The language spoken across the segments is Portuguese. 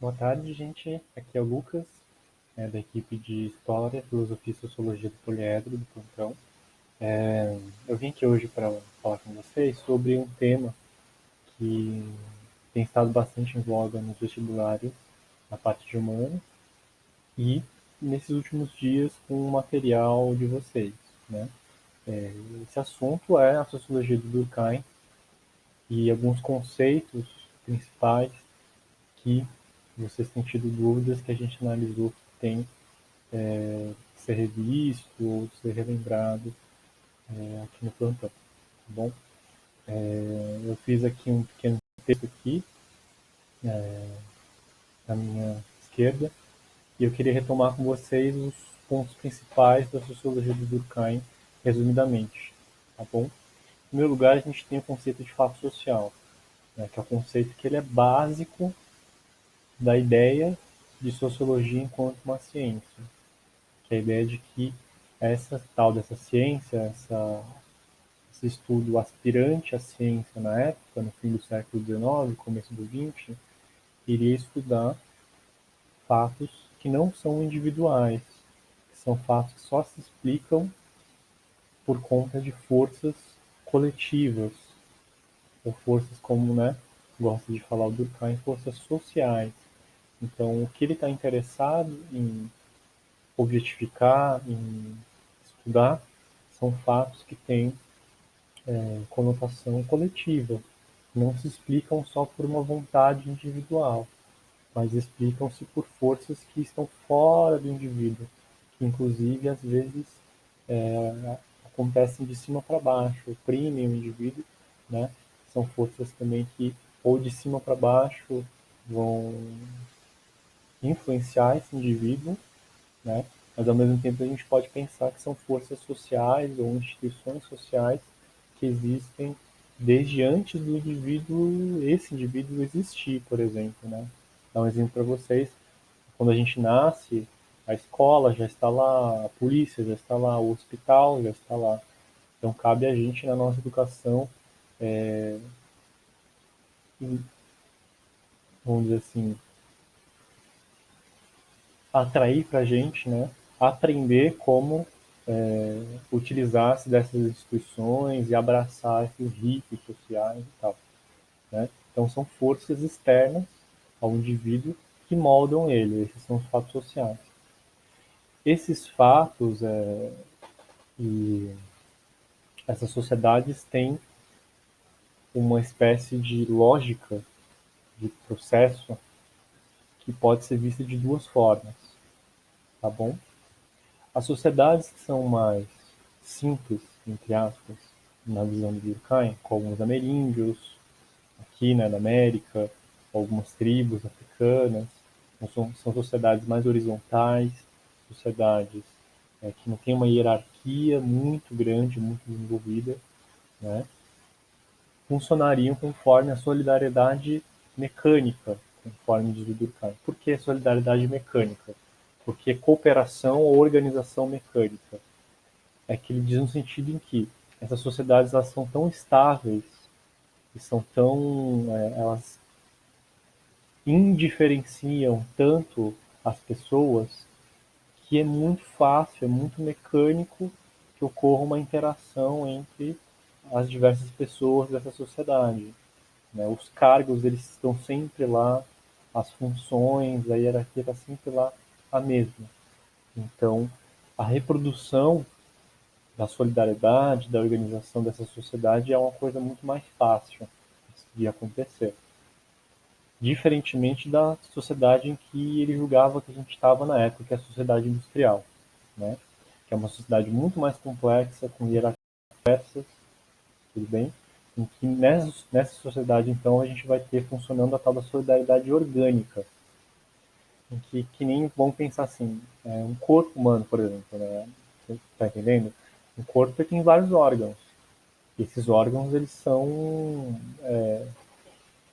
Boa tarde, gente. Aqui é o Lucas, da equipe de História, Filosofia e Sociologia do Poliedro, do Plantão. Eu vim aqui hoje para falar com vocês sobre um tema que tem estado bastante em voga nos vestibulares, na parte de humanas, e nesses últimos dias com o material de vocês, né? Esse assunto é a sociologia do Durkheim e alguns conceitos principais que vocês têm tido dúvidas que a gente analisou que tem ser revisto ou ser relembrado aqui no plantão, tá bom? Eu fiz aqui um pequeno texto aqui na minha esquerda e eu queria retomar com vocês os pontos principais da sociologia do Durkheim, resumidamente, tá bom? Em primeiro lugar, a gente tem o conceito de fato social, né, que é o conceito que ele é básico da ideia de sociologia enquanto uma ciência, que é a ideia de que essa tal dessa ciência, esse estudo aspirante à ciência na época, no fim do século XIX, começo do XX, iria estudar fatos que não são individuais, que são fatos que só se explicam por conta de forças coletivas, ou forças como, né, gosta de falar o Durkheim, forças sociais. Então, o que ele está interessado em objetificar, em estudar, são fatos que têm conotação coletiva, não se explicam só por uma vontade individual, mas explicam-se por forças que estão fora do indivíduo, que inclusive às vezes acontecem de cima para baixo, oprimem o indivíduo, né? São forças também que ou de cima para baixo vão influenciar esse indivíduo, né? Mas ao mesmo tempo a gente pode pensar que são forças sociais ou instituições sociais que existem desde antes do indivíduo, esse indivíduo existir, por exemplo, né? Dar um exemplo para vocês: quando a gente nasce, a escola já está lá, a polícia já está lá, o hospital já está lá. Então cabe a gente na nossa educação, vamos dizer assim, atrair para a gente, né? Aprender como utilizar-se dessas instituições e abraçar esses ritos sociais e tal, né? Então são forças externas ao indivíduo que moldam ele. Esses são os fatos sociais. Esses fatos e essas sociedades têm uma espécie de lógica de processo que pode ser vista de duas formas, tá bom? As sociedades que são mais simples, entre aspas, na visão do Durkheim, como os ameríndios, aqui, né, na América, algumas tribos africanas, são sociedades mais horizontais, sociedades que não têm uma hierarquia muito grande, muito desenvolvida, né? Funcionariam conforme a solidariedade mecânica, conforme diz o Durkheim. Por que solidariedade mecânica? Porque cooperação ou organização mecânica. É que ele diz no sentido em que essas sociedades elas são tão estáveis e são tão, elas indiferenciam tanto as pessoas que é muito fácil, é muito mecânico que ocorra uma interação entre as diversas pessoas dessa sociedade, né? Os cargos eles estão sempre lá, as funções, a hierarquia está sempre lá a mesma. Então, a reprodução da solidariedade, da organização dessa sociedade é uma coisa muito mais fácil de acontecer. Diferentemente da sociedade em que ele julgava que a gente estava na época, que é a sociedade industrial, né? Que é uma sociedade muito mais complexa, com hierarquias, tudo bem? Em que nessa sociedade, então, a gente vai ter funcionando a tal da solidariedade orgânica, em que nem vamos pensar assim, um corpo humano, por exemplo, né? Você está entendendo? Um corpo tem vários órgãos. E esses órgãos, eles são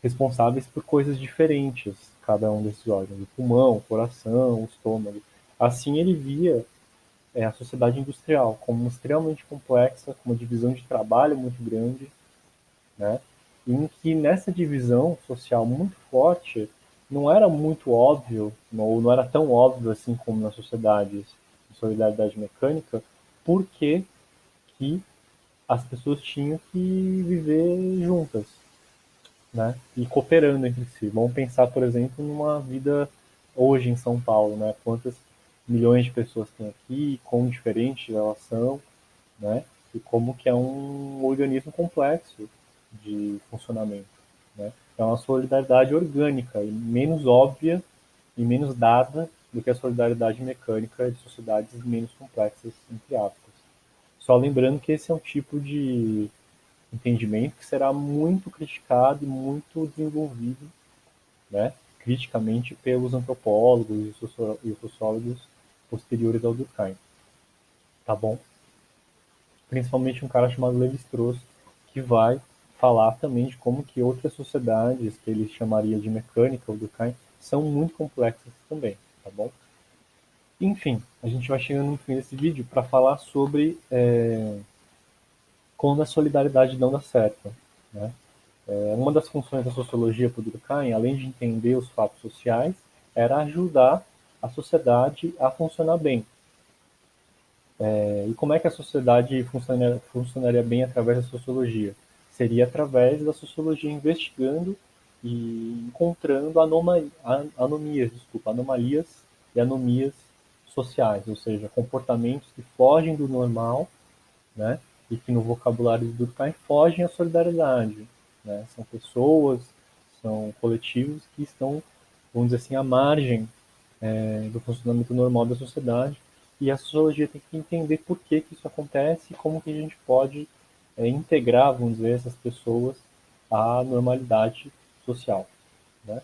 responsáveis por coisas diferentes, cada um desses órgãos. O pulmão, o coração, o estômago. Assim ele via a sociedade industrial como extremamente complexa, com uma divisão de trabalho muito grande, né? Em que nessa divisão social muito forte, não era muito óbvio, ou não era tão óbvio assim como nas sociedades de solidariedade mecânica, por que que as pessoas tinham que viver juntas, né? E cooperando entre si. Vamos pensar, por exemplo, numa vida hoje em São Paulo, né? Quantas milhões de pessoas tem aqui, quão diferentes elas são, né? E como que é um organismo complexo de funcionamento, né? É uma solidariedade orgânica e menos óbvia e menos dada do que a solidariedade mecânica de sociedades menos complexas, entre aspas. Só lembrando que esse é um tipo de entendimento que será muito criticado e muito desenvolvido, né, criticamente pelos antropólogos e sociólogos posteriores ao Durkheim, tá bom? Principalmente um cara chamado Levi-Strauss, que vai falar também de como que outras sociedades, que ele chamaria de mecânica, o Durkheim, são muito complexas também, tá bom? Enfim, a gente vai chegando no fim desse vídeo para falar sobre quando a solidariedade não dá certo, né? Uma das funções da sociologia para o Durkheim, além de entender os fatos sociais, era ajudar a sociedade a funcionar bem. E como é que a sociedade funcionaria bem através da sociologia? Seria através da sociologia investigando e encontrando anomalias e anomias sociais, ou seja, comportamentos que fogem do normal, né? E que no vocabulário do Durkheim fogem à solidariedade, né? São pessoas, são coletivos que estão, vamos dizer assim, à margem do funcionamento normal da sociedade, e a sociologia tem que entender por que que isso acontece e como que a gente pode integrar, vamos dizer, essas pessoas à normalidade social, né?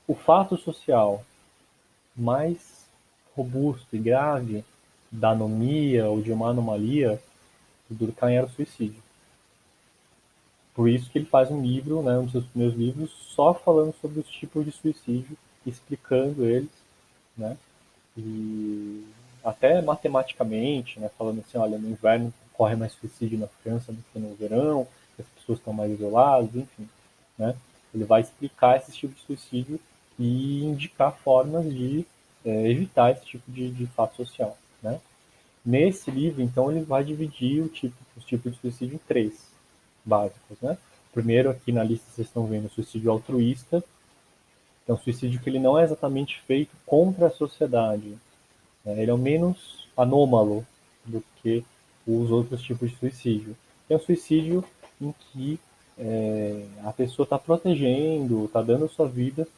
O fato social mais robusto e grave da anomia ou de uma anomalia do Durkheim era o suicídio. Por isso que ele faz um livro, né, um dos seus primeiros livros, só falando sobre os tipos de suicídio, explicando eles, né, e até matematicamente, né, falando assim, olha, no inverno ocorre mais suicídio na França do que no verão, as pessoas estão mais isoladas, enfim, né, ele vai explicar esse tipo de suicídio e indicar formas de evitar esse tipo de fato social, né. Nesse livro, então, ele vai dividir os tipos de suicídio em três básicos, né? Primeiro, aqui na lista vocês estão vendo o suicídio altruísta, que é um suicídio que ele não é exatamente feito contra a sociedade, né? Ele é o menos anômalo do que os outros tipos de suicídio. É um suicídio em que a pessoa está protegendo, está dando a sua vida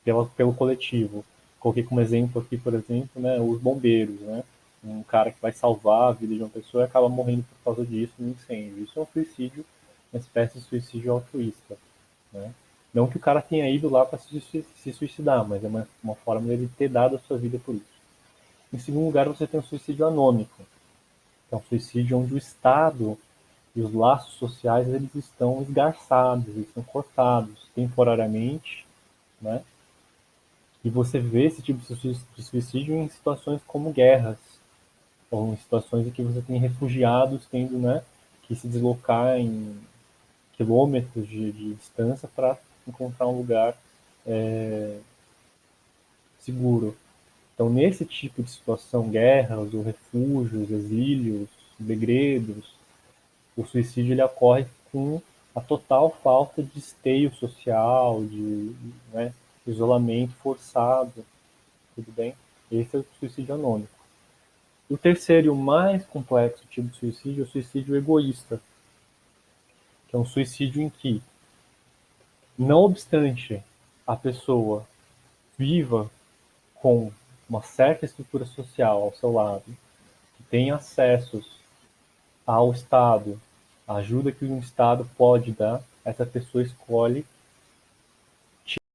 pelo coletivo. Coloquei como exemplo aqui, por exemplo, né, os bombeiros, né? Um cara que vai salvar a vida de uma pessoa e acaba morrendo por causa disso no incêndio. Isso é um suicídio, uma espécie de suicídio altruísta, né? Não que o cara tenha ido lá para se suicidar, mas é uma forma dele ter dado a sua vida por isso. Em segundo lugar, você tem o suicídio anômico, que é um suicídio onde o Estado e os laços sociais eles estão esgarçados, eles estão cortados temporariamente, né? E você vê esse tipo de suicídio em situações como guerras, ou em situações em que você tem refugiados tendo, né, que se deslocar em quilômetros de distância para encontrar um lugar seguro. Então, nesse tipo de situação, guerras, ou refúgios, exílios, degredos, o suicídio ele ocorre com a total falta de esteio social, de, né, isolamento forçado, tudo bem? Esse é o suicídio anônimo. O terceiro e o mais complexo tipo de suicídio é o suicídio egoísta, que é um suicídio em que, não obstante a pessoa viva com uma certa estrutura social ao seu lado, que tem acessos ao Estado, a ajuda que um Estado pode dar, essa pessoa escolhe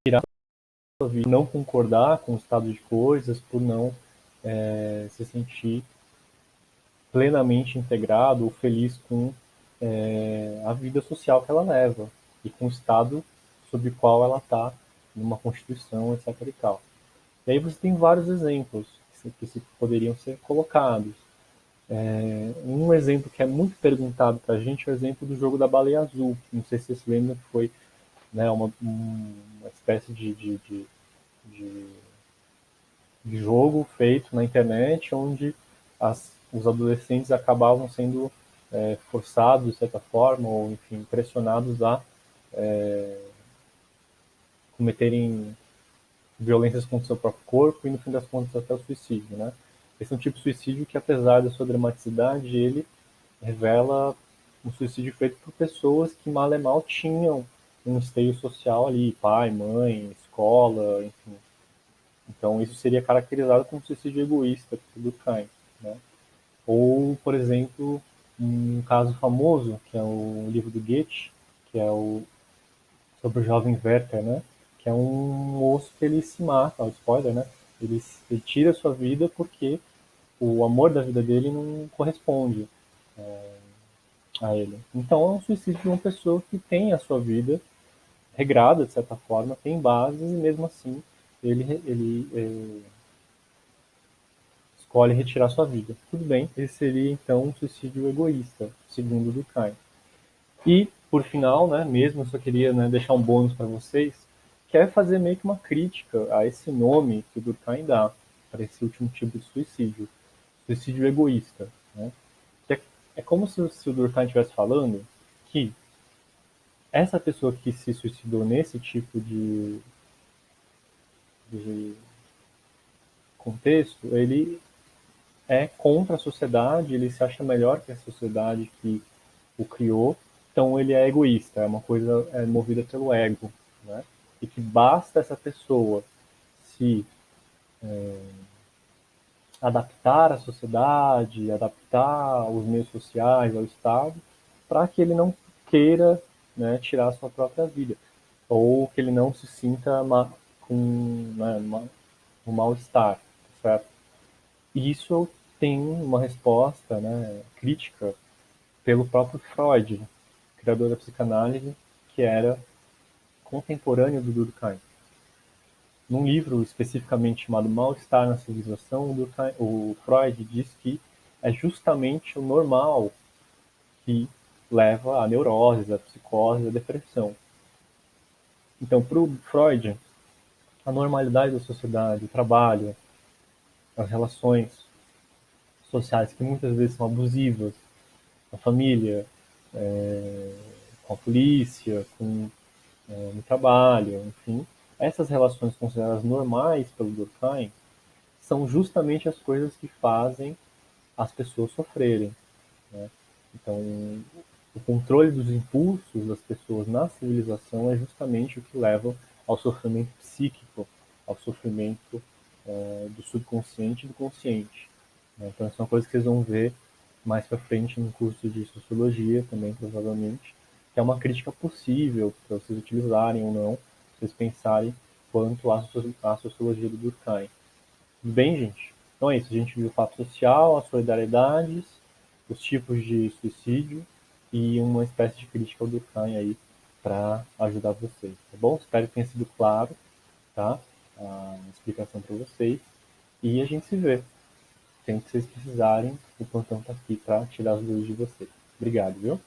tirar a sua vida, não concordar com o estado de coisas, por não se sentir plenamente integrado ou feliz com a vida social que ela leva e com o estado sobre o qual ela está numa constituição, etc. E tal. E aí você tem vários exemplos que poderiam ser colocados. Um exemplo que é muito perguntado para a gente é o exemplo do jogo da baleia azul. Não sei se vocês lembram que foi né, uma espécie de, de jogo feito na internet, onde os adolescentes acabavam sendo forçados, de certa forma, ou enfim, pressionados a cometerem violências contra o seu próprio corpo e, no fim das contas, até o suicídio, né? Esse é um tipo de suicídio que, apesar da sua dramaticidade, ele revela um suicídio feito por pessoas que mal e mal tinham um esteio social ali, pai, mãe, escola, enfim. Então isso seria caracterizado como suicídio egoísta por Durkheim, né? Ou, por exemplo, um caso famoso, que é o livro do Goethe, que é o sobre o jovem Werther, né? Que é um moço que ele se mata, ó, spoiler, né? Ele tira a sua vida porque o amor da vida dele não corresponde a ele. Então é um suicídio de uma pessoa que tem a sua vida regrada, de certa forma, tem bases e mesmo assim ele escolhe retirar sua vida. Tudo bem, esse seria então um suicídio egoísta, segundo Durkheim. E, por final, né, mesmo eu só queria, né, deixar um bônus para vocês, que é fazer meio que uma crítica a esse nome que o Durkheim dá para esse último tipo de suicídio egoísta. Né? Que é como se o Durkheim estivesse falando que essa pessoa que se suicidou nesse tipo de contexto, ele é contra a sociedade, ele se acha melhor que a sociedade que o criou, então ele é egoísta, é uma coisa movida pelo ego, né? E que basta essa pessoa se adaptar à sociedade, adaptar os meios sociais, ao Estado, para que ele não queira, né, tirar a sua própria vida, ou que ele não se sinta com, né, um mal-estar, certo? E isso tem uma resposta, né, crítica pelo próprio Freud, criador da psicanálise, que era contemporâneo do Durkheim. Num livro especificamente chamado Mal-Estar na Civilização, o Freud diz que é justamente o normal que leva à neurose, à psicose, à depressão. Então, para o Freud, a normalidade da sociedade, o trabalho, as relações sociais que muitas vezes são abusivas, a família, com a polícia, no trabalho, enfim, essas relações consideradas normais pelo Durkheim são justamente as coisas que fazem as pessoas sofrerem. Né? Então, o controle dos impulsos das pessoas na civilização é justamente o que leva ao sofrimento psíquico, ao sofrimento do subconsciente e do consciente. Né? Então, essa é uma coisa que vocês vão ver mais para frente no curso de sociologia também, provavelmente, que é uma crítica possível para vocês utilizarem ou não, vocês pensarem quanto à sociologia do Durkheim. Bem, gente, então é isso. A gente viu o fato social, as solidariedades, os tipos de suicídio e uma espécie de crítica ao Durkheim aí para ajudar vocês, tá bom? Espero que tenha sido claro, tá? A explicação para vocês. E a gente se vê. Sempre que vocês precisarem, o plantão tá aqui para tirar as dúvidas de vocês. Obrigado, viu?